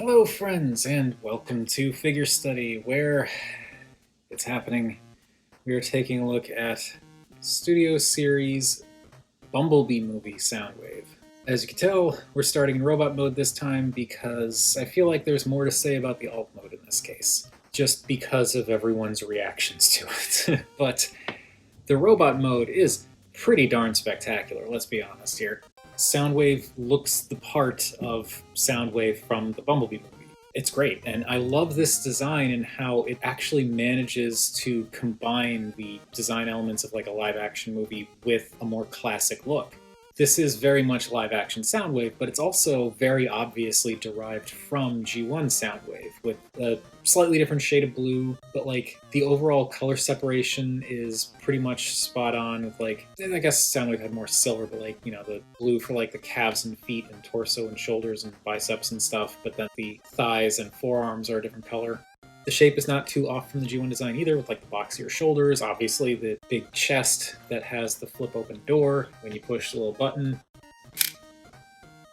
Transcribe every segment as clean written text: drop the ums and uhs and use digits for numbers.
Hello friends, and welcome to Figure Study, where it's happening. We are taking a look at Studio Series Bumblebee movie Soundwave. As you can tell, we're starting in robot mode this time because I feel like there's more to say about the alt mode in this case, just because of everyone's reactions to it. But the robot mode is pretty darn spectacular, let's be honest here. Soundwave looks the part of Soundwave from the Bumblebee movie. It's great, and I love this design and how it actually manages to combine the design elements of like a live action movie with a more classic look. This is very much live action Soundwave, but it's also very obviously derived from G1 Soundwave with a slightly different shade of blue, but like the overall color separation is pretty much spot on with like, I guess Soundwave had more silver, but like, the blue for like the calves and feet and torso and shoulders and biceps and stuff, but then the thighs and forearms are a different color. The shape is not too off from the G1 design either, with like the boxier shoulders, obviously the big chest that has the flip open door. When you push the little button,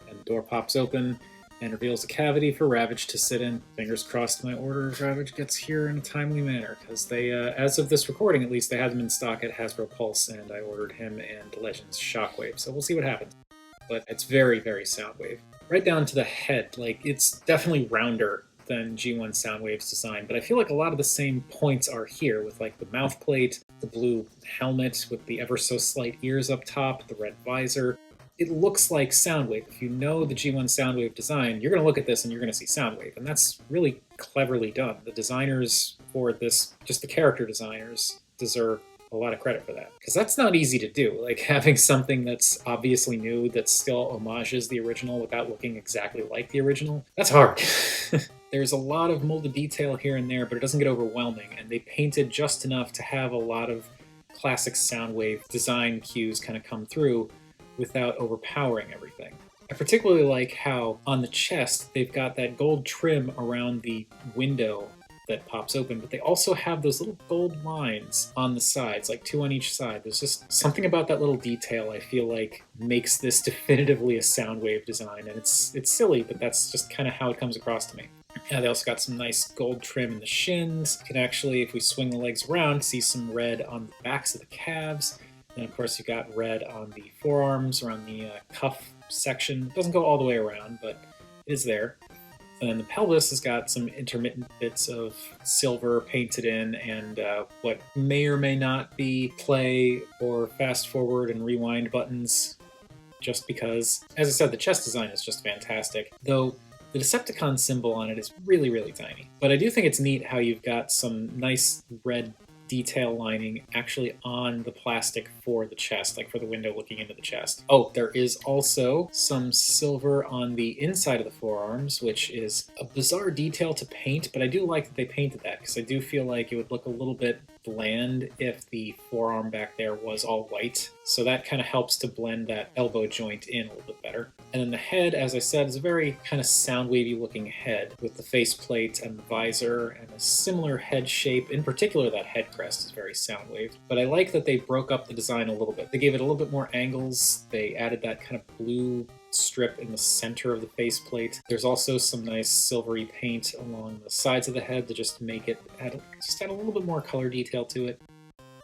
and the door pops open and reveals a cavity for Ravage to sit in. Fingers crossed my order Ravage gets here in a timely manner, because they, as of this recording at least, they had them in stock at Hasbro Pulse, and I ordered him and Legends Shockwave, so we'll see what happens. But it's very, very Soundwave. Right down to the head, like, it's definitely rounder than G1 Soundwave's design, but I feel like a lot of the same points are here with like the mouth plate, the blue helmet with the ever so slight ears up top, the red visor. It looks like Soundwave. If you know the G1 Soundwave design, you're going to look at this and you're going to see Soundwave, and that's really cleverly done. The designers for this, just the character designers, deserve a lot of credit for that, because that's not easy to do. Like having something that's obviously new that still homages the original without looking exactly like the original, that's hard. There's a lot of molded detail here and there, but it doesn't get overwhelming, and they painted just enough to have a lot of classic Soundwave design cues kind of come through without overpowering everything. I particularly like how on the chest they've got that gold trim around the window that pops open, but they also have those little gold lines on the sides, like 2 on each side. There's just something about that little detail I feel like makes this definitively a Soundwave design, and it's silly, but that's just kind of how it comes across to me. They also got some nice gold trim in the shins. You can actually, if we swing the legs around, see some red on the backs of the calves. And of course you got red on the forearms, around the cuff section. It doesn't go all the way around, but it is there. And then the pelvis has got some intermittent bits of silver painted in, and what may or may not be play or fast forward and rewind buttons, just because. As I said, the chest design is just fantastic, though the Decepticon symbol on it is really, really tiny. But I do think it's neat how you've got some nice red detail lining actually on the plastic for the chest, like for the window looking into the chest. Oh, there is also some silver on the inside of the forearms, which is a bizarre detail to paint, but I do like that they painted that, because I do feel like it would look a little bit bland if the forearm back there was all white. So that kind of helps to blend that elbow joint in a little bit better. And then the head, as I said, is a very kind of Soundwavy looking head with the faceplate and the visor and a similar head shape. In particular, that head crest is very Soundwave. But I like that they broke up the design a little bit. They gave it a little bit more angles. They added that kind of blue strip in the center of the faceplate. There's also some nice silvery paint along the sides of the head to just make it add a little bit more color detail to it.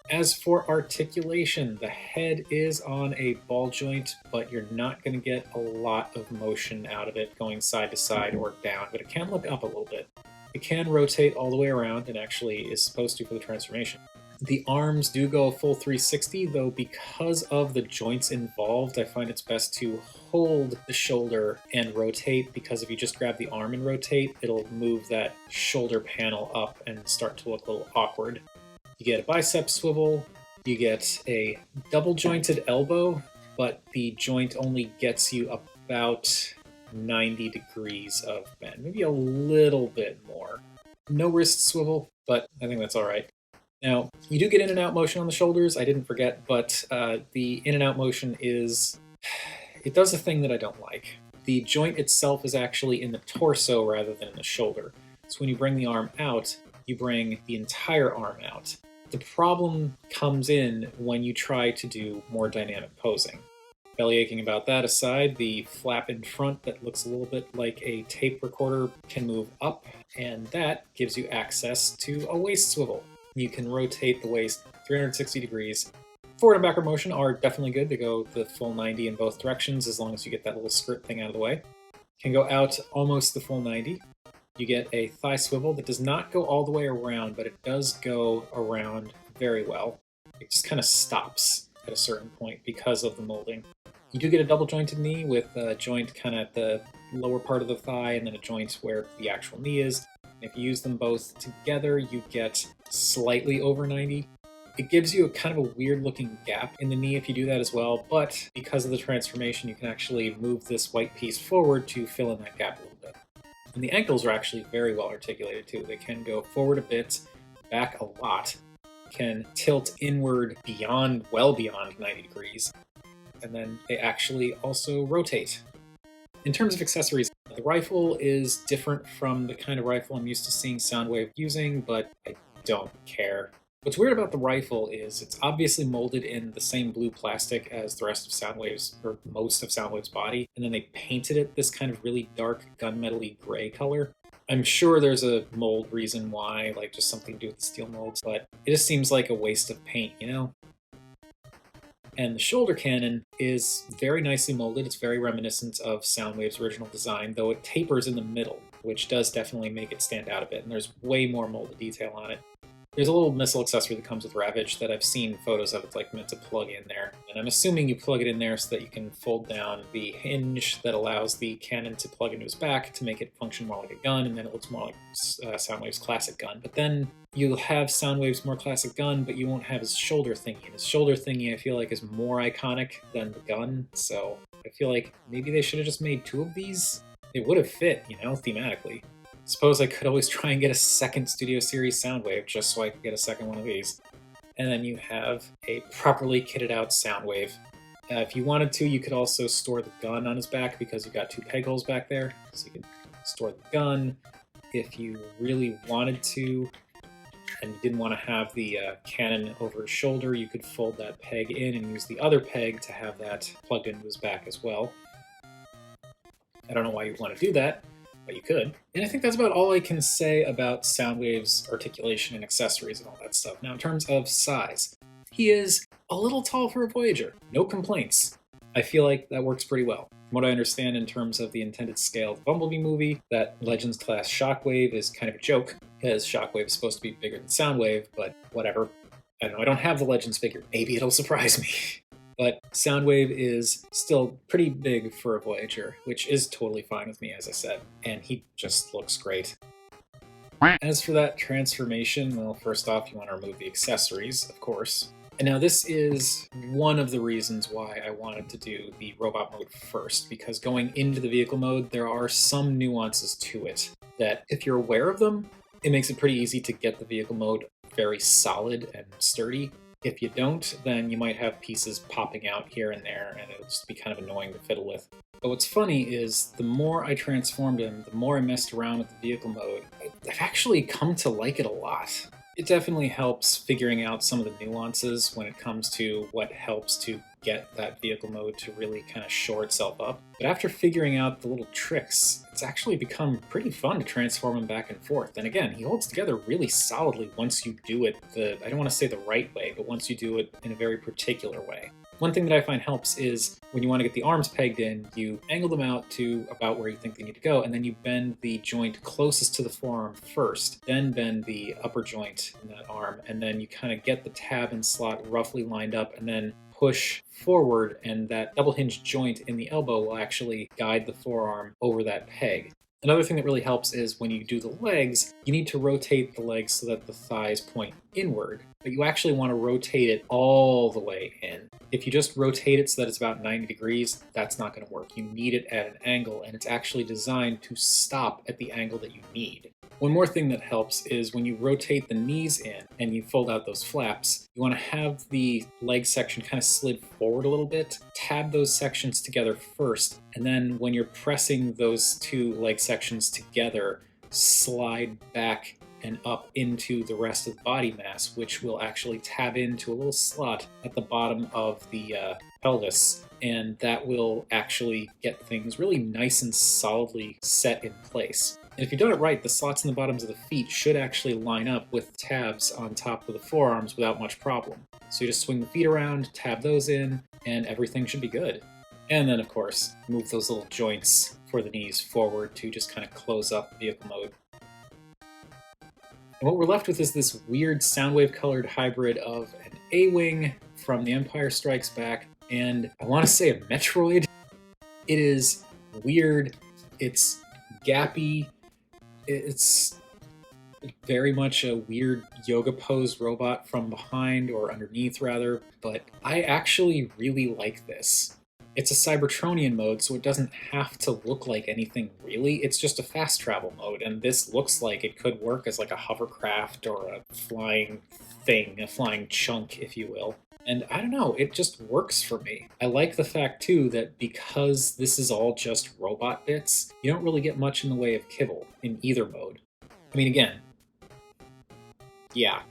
As for articulation, the head is on a ball joint, but you're not going to get a lot of motion out of it going side to side or down, but it can look up a little bit. It can rotate all the way around, and actually is supposed to for the transformation. The arms do go a full 360, though because of the joints involved, I find it's best to hold the shoulder and rotate, because if you just grab the arm and rotate, it'll move that shoulder panel up and start to look a little awkward. You get a bicep swivel, you get a double jointed elbow, but the joint only gets you about 90 degrees of bend, maybe a little bit more. No wrist swivel, but I think that's all right. Now, you do get in and out motion on the shoulders, I didn't forget, but the in and out motion it does a thing that I don't like. The joint itself is actually in the torso rather than in the shoulder. So when you bring the arm out, you bring the entire arm out. The problem comes in when you try to do more dynamic posing. Belly aching about that aside, the flap in front that looks a little bit like a tape recorder can move up, and that gives you access to a waist swivel. You can rotate the waist 360 degrees. Forward and backward motion are definitely good to go the full 90 in both directions, as long as you get that little skirt thing out of the way. Can go out almost the full 90. You get a thigh swivel that does not go all the way around, but it does go around very well. It just kind of stops at a certain point because of the molding. You do get a double jointed knee with a joint kind of at the lower part of the thigh and then a joint where the actual knee is. And if you use them both together, you get slightly over 90. It gives you a kind of a weird looking gap in the knee if you do that as well, but because of the transformation, you can actually move this white piece forward to fill in that gap a little bit. And the ankles are actually very well articulated too. They can go forward a bit, back a lot, can tilt inward beyond, well beyond 90 degrees, and then they actually also rotate. In terms of accessories, the rifle is different from the kind of rifle I'm used to seeing Soundwave using, but I don't care. What's weird about the rifle is it's obviously molded in the same blue plastic as the rest of Soundwave's, or most of Soundwave's body, and then they painted it this kind of really dark gunmetal-y gray color. I'm sure there's a mold reason why, like just something to do with the steel molds, but it just seems like a waste of paint, you know? And the shoulder cannon is very nicely molded. It's very reminiscent of Soundwave's original design, though it tapers in the middle, which does definitely make it stand out a bit, and there's way more molded detail on it. There's a little missile accessory that comes with Ravage that I've seen photos of. It's like meant to plug in there. And I'm assuming you plug it in there so that you can fold down the hinge that allows the cannon to plug into his back to make it function more like a gun, and then it looks more like Soundwave's classic gun. But then you'll have Soundwave's more classic gun, but you won't have his shoulder thingy. And his shoulder thingy, I feel like, is more iconic than the gun. So I feel like maybe they should have just made two of these. It would have fit, you know, thematically. Suppose I could always try and get a second Studio Series Soundwave just so I could get a second one of these. And then you have a properly kitted out Soundwave. If you wanted to, you could also store the gun on his back because you've got two peg holes back there. So you can store the gun. If you really wanted to, and you didn't want to have the cannon over his shoulder, you could fold that peg in and use the other peg to have that plugged into his back as well. I don't know why you'd want to do that, but you could. And I think that's about all I can say about Soundwave's articulation and accessories and all that stuff. Now, in terms of size, he is a little tall for a Voyager. No complaints. I feel like that works pretty well. From what I understand in terms of the intended scale of the Bumblebee movie, that Legends class Shockwave is kind of a joke, because Shockwave is supposed to be bigger than Soundwave, but whatever. I don't know, I don't have the Legends figure. Maybe it'll surprise me. But Soundwave is still pretty big for a Voyager, which is totally fine with me, as I said, and he just looks great. As for that transformation, well, first off, you want to remove the accessories, of course. And now this is one of the reasons why I wanted to do the robot mode first, because going into the vehicle mode, there are some nuances to it that, if you're aware of them, it makes it pretty easy to get the vehicle mode very solid and sturdy. If you don't, then you might have pieces popping out here and there, and it'll just be kind of annoying to fiddle with. But what's funny is, the more I transformed him, the more I messed around with the vehicle mode, I've actually come to like it a lot. It definitely helps figuring out some of the nuances when it comes to what helps to get that vehicle mode to really kind of shore itself up. But after figuring out the little tricks, it's actually become pretty fun to transform him back and forth. And again, he holds together really solidly once you do it I don't want to say the right way, but once you do it in a very particular way. One thing that I find helps is when you want to get the arms pegged in, you angle them out to about where you think they need to go, and then you bend the joint closest to the forearm first, then bend the upper joint in that arm, and then you kind of get the tab and slot roughly lined up, and then push forward, and that double hinge joint in the elbow will actually guide the forearm over that peg. Another thing that really helps is when you do the legs, you need to rotate the legs so that the thighs point inward, but you actually want to rotate it all the way in. If you just rotate it so that it's about 90 degrees, that's not going to work. You need it at an angle, and it's actually designed to stop at the angle that you need. One more thing that helps is when you rotate the knees in and you fold out those flaps, you want to have the leg section kind of slid forward a little bit, tab those sections together first, and then when you're pressing those two leg sections together, slide back and up into the rest of the body mass, which will actually tab into a little slot at the bottom of the pelvis, and that will actually get things really nice and solidly set in place. And if you've done it right, the slots in the bottoms of the feet should actually line up with tabs on top of the forearms without much problem. So you just swing the feet around, tab those in, and everything should be good. And then, of course, move those little joints for the knees forward to just kind of close up vehicle mode. And what we're left with is this weird Soundwave colored hybrid of an A-Wing from The Empire Strikes Back and I want to say a Metroid. It is weird, it's gappy, it's very much a weird yoga pose robot from behind, or underneath rather, but I actually really like this. It's a Cybertronian mode, so it doesn't have to look like anything really. It's just a fast travel mode, and this looks like it could work as like a hovercraft or a flying thing, a flying chunk, if you will. And I don't know, it just works for me. I like the fact too that because this is all just robot bits, you don't really get much in the way of kibble in either mode. I mean, again, yeah.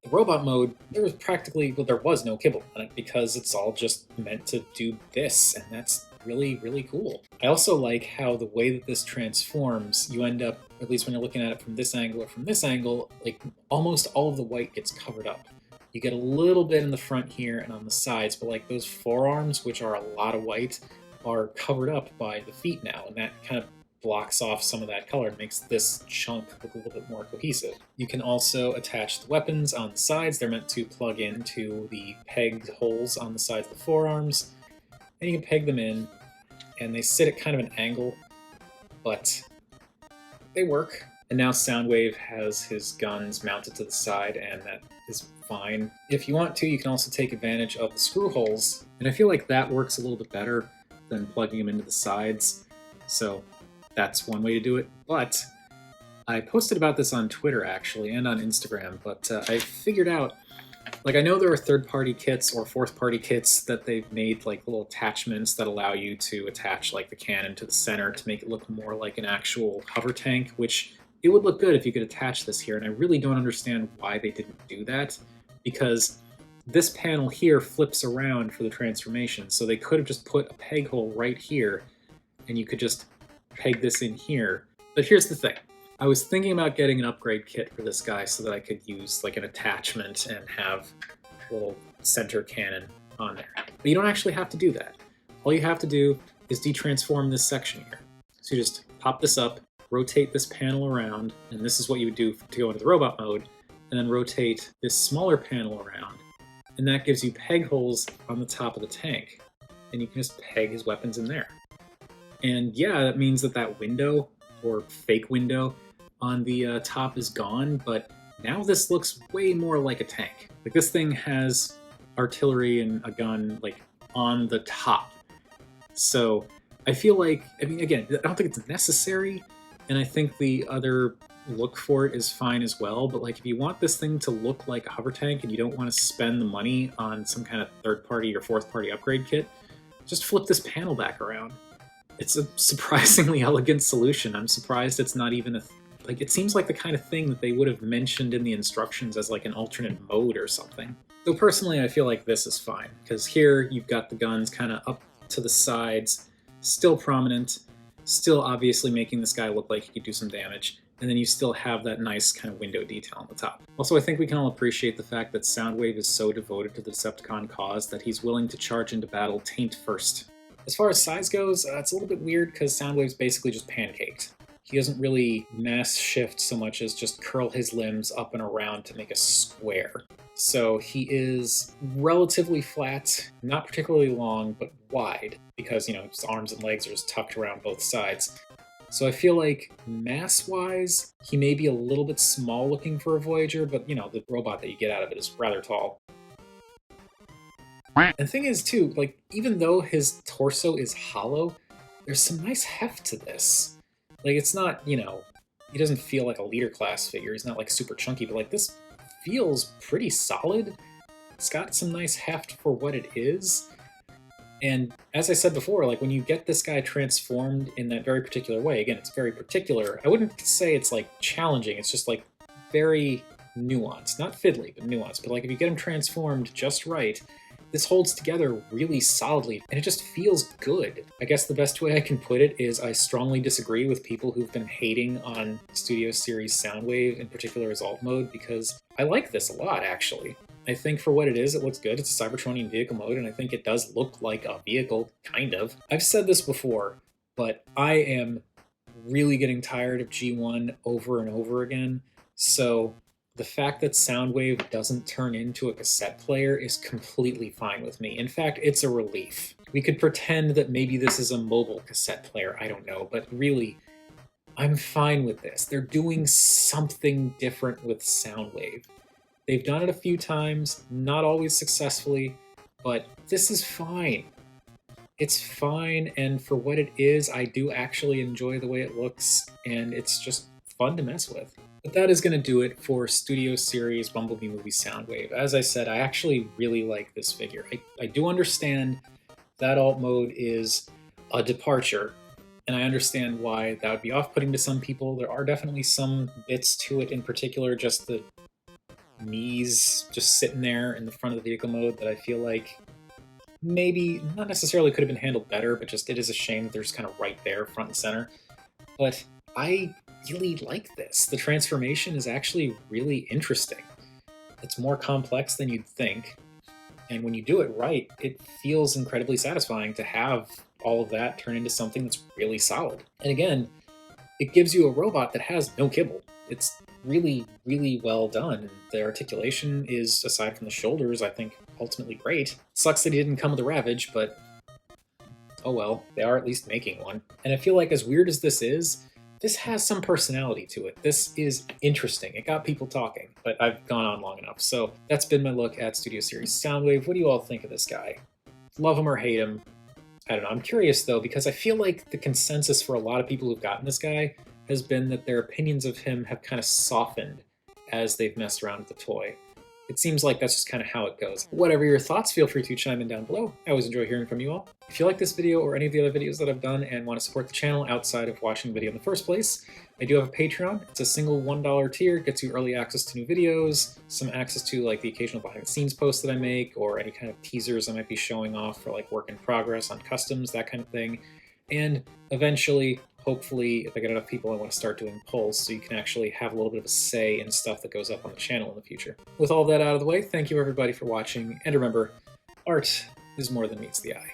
The robot mode, there was no kibble on it because it's all just meant to do this, and that's really, really cool. I also like how the way that this transforms, you end up, at least when you're looking at it from this angle or from this angle, like almost all of the white gets covered up. You get a little bit in the front here and on the sides, but like those forearms, which are a lot of white, are covered up by the feet now, and that kind of blocks off some of that color and makes this chunk look a little bit more cohesive. You can also attach the weapons on the sides. They're meant to plug into the pegged holes on the sides of the forearms, and you can peg them in, and they sit at kind of an angle, but they work. And now Soundwave has his guns mounted to the side, and that is fine. If you want to, you can also take advantage of the screw holes, and I feel like that works a little bit better than plugging them into the sides, so that's one way to do it. But I posted about this on Twitter, actually, and on Instagram, but I figured out, like, I know there are third-party kits or fourth-party kits that they've made, like, little attachments that allow you to attach, like, the cannon to the center to make it look more like an actual hover tank, which it would look good if you could attach this here, and I really don't understand why they didn't do that, because this panel here flips around for the transformation, so they could have just put a peg hole right here, and you could just peg this in here. But here's the thing. I was thinking about getting an upgrade kit for this guy so that I could use like an attachment and have a little center cannon on there. But you don't actually have to do that. All you have to do is detransform this section here. So you just pop this up, rotate this panel around, and this is what you would do to go into the robot mode, and then rotate this smaller panel around, and that gives you peg holes on the top of the tank. And you can just peg his weapons in there. And yeah, that means that that window, or fake window, on the top is gone, but now this looks way more like a tank. Like, this thing has artillery and a gun, like, on the top. So I feel like, I mean, again, I don't think it's necessary, and I think the other look for it is fine as well, but like, if you want this thing to look like a hover tank and you don't want to spend the money on some kind of third-party or fourth-party upgrade kit, just flip this panel back around. It's a surprisingly elegant solution. I'm surprised it's not even like, it seems like the kind of thing that they would have mentioned in the instructions as like an alternate mode or something. Though personally, I feel like this is fine, because here you've got the guns kind of up to the sides, still prominent, still obviously making this guy look like he could do some damage, and then you still have that nice kind of window detail on the top. Also, I think we can all appreciate the fact that Soundwave is so devoted to the Decepticon cause that he's willing to charge into battle taint first. As far as size goes, it's a little bit weird because Soundwave's basically just pancaked. He doesn't really mass shift so much as just curl his limbs up and around to make a square. So he is relatively flat, not particularly long, but wide, because, you know, his arms and legs are just tucked around both sides. So I feel like mass-wise, he may be a little bit small looking for a Voyager, but, you know, the robot that you get out of it is rather tall. And the thing is, too, like, even though his torso is hollow, there's some nice heft to this. Like, it's not, you know, he doesn't feel like a leader class figure. He's not, like, super chunky, but, like, this feels pretty solid. It's got some nice heft for what it is. And as I said before, like, when you get this guy transformed in that very particular way, again, it's very particular. I wouldn't say it's, like, challenging. It's just, like, very nuanced. Not fiddly, but nuanced. But like if you get them transformed just right, this holds together really solidly, and it just feels good. I guess the best way I can put it is I strongly disagree with people who've been hating on Studio Series Soundwave, in particular as alt mode, because I like this a lot, actually. I think for what it is, it looks good. It's a Cybertronian vehicle mode, and I think it does look like a vehicle, kind of. I've said this before, but I am really getting tired of G1 over and over again, so the fact that Soundwave doesn't turn into a cassette player is completely fine with me. In fact, it's a relief. We could pretend that maybe this is a mobile cassette player, I don't know, but really, I'm fine with this. They're doing something different with Soundwave. They've done it a few times, not always successfully, but this is fine. It's fine, and for what it is, I do actually enjoy the way it looks, and it's just fun to mess with. But that is going to do it for Studio Series Bumblebee Movie Soundwave. As I said, I actually really like this figure. I do understand that alt mode is a departure, and I understand why that would be off-putting to some people. There are definitely some bits to it, in particular just the knees just sitting there in the front of the vehicle mode that I feel like maybe not necessarily could have been handled better, but just it is a shame that they're just kind of right there, front and center. But I really like this. The transformation is actually really interesting. It's more complex than you'd think, and when you do it right, it feels incredibly satisfying to have all of that turn into something that's really solid. And again, it gives you a robot that has no kibble. It's really, really well done. The articulation is, aside from the shoulders, I think ultimately great. Sucks that he didn't come with a Ravage, but oh well, they are at least making one. And I feel like as weird as this is, this has some personality to it. This is interesting. It got people talking, but I've gone on long enough. So that's been my look at Studio Series Soundwave. What do you all think of this guy? Love him or hate him? I don't know. I'm curious though, because I feel like the consensus for a lot of people who've gotten this guy has been that their opinions of him have kind of softened as they've messed around with the toy. It seems like that's just kind of how it goes. Whatever your thoughts, feel free to chime in down below. I always enjoy hearing from you all. If you like this video or any of the other videos that I've done and want to support the channel outside of watching the video in the first place, I do have a Patreon. It's a single $1 tier, gets you early access to new videos, some access to like the occasional behind the scenes posts that I make, or any kind of teasers I might be showing off for like work in progress on customs, that kind of thing. And eventually, hopefully, if I get enough people, I want to start doing polls so you can actually have a little bit of a say in stuff that goes up on the channel in the future. With all that out of the way, thank you everybody for watching, and remember, art is more than meets the eye.